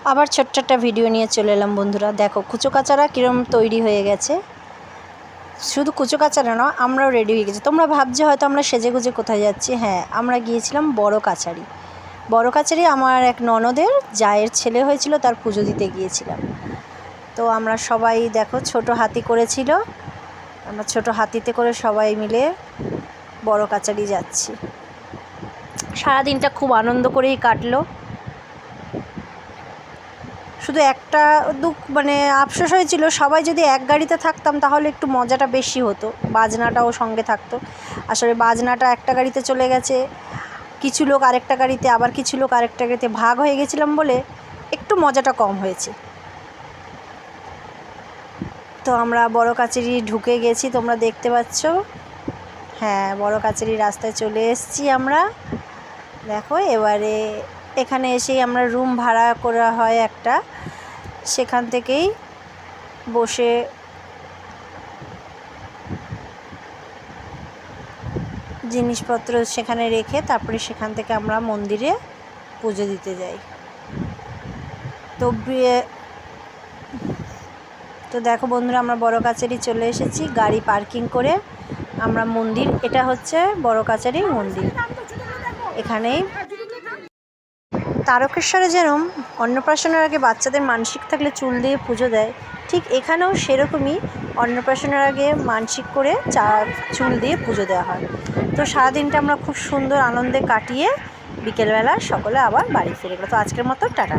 আবার ছোট্ট একটা ভিডিও নিয়ে চলে এলাম বন্ধুরা। দেখো কুচো কাচারা কীরকম তৈরি হয়ে গেছে। শুধু কুচো কাচারা না, আমরাও রেডি হয়ে গেছি। তোমরা ভাবছো হয়তো আমরা সেজে গুজে কোথায় যাচ্ছি। হ্যাঁ, আমরা গিয়েছিলাম বড় কাছারি। বড় কাছারি আমার এক ননদের জায়ের ছেলে হয়েছিল, তার পুজো দিতে গিয়েছিলাম। তো আমরা সবাই দেখো ছোট হাতি করেছিল, আমরা ছোট হাতিতে করে সবাই মিলে বড় কাছারি যাচ্ছি। সারাদিনটা খুব আনন্দ করেই কাটলো। শুধু একটা মানে আফসোস হয়েছিল, সবাই যদি এক গাড়িতে থাকতাম তাহলে একটু মজাটা বেশি হতো, বাজনাটাও সঙ্গে থাকতো। আসলে বাজনাটা একটা গাড়িতে চলে গেছে, কিছু লোক আরেকটা গাড়িতে, আবার কিছু লোক আরেকটা গাড়িতে ভাগ হয়ে গেছিলাম বলে একটু মজাটা কম হয়েছে। তো আমরা বড় কাছারি ঢুকে গেছি, তোমরা দেখতে পাচ্ছ। হ্যাঁ, বড় কাছারি রাস্তায় চলে এসেছি আমরা। দেখো এবারে এখানে এসেই আমরা রুম ভাড়া করা হয় একটা, সেখান থেকেই বসে জিনিসপত্র সেখানে রেখে তারপরে সেখান থেকে আমরা মন্দিরে পুজো দিতে যাই। তো দেখো বন্ধুরা, আমরা বড় কাছারি চলে এসেছি গাড়ি পার্কিং করে। আমরা মন্দির, এটা হচ্ছে বড় কাছারি মন্দির। এখানেই তারকেশ্বরে যেরকম অন্নপ্রাশনের আগে বাচ্চাদের মানসিক থাকলে চুল দিয়ে পুজো দেয়, ঠিক এখানেও সেরকমই অন্নপ্রাশনের আগে মানসিক করে চুল দিয়ে পুজো দেওয়া হয়। তো সারাদিনটা আমরা খুব সুন্দর আনন্দে কাটিয়ে বিকেলবেলা সকলে আবার বাড়ি ফিরে গেলো। তো আজকের মতো টাটা।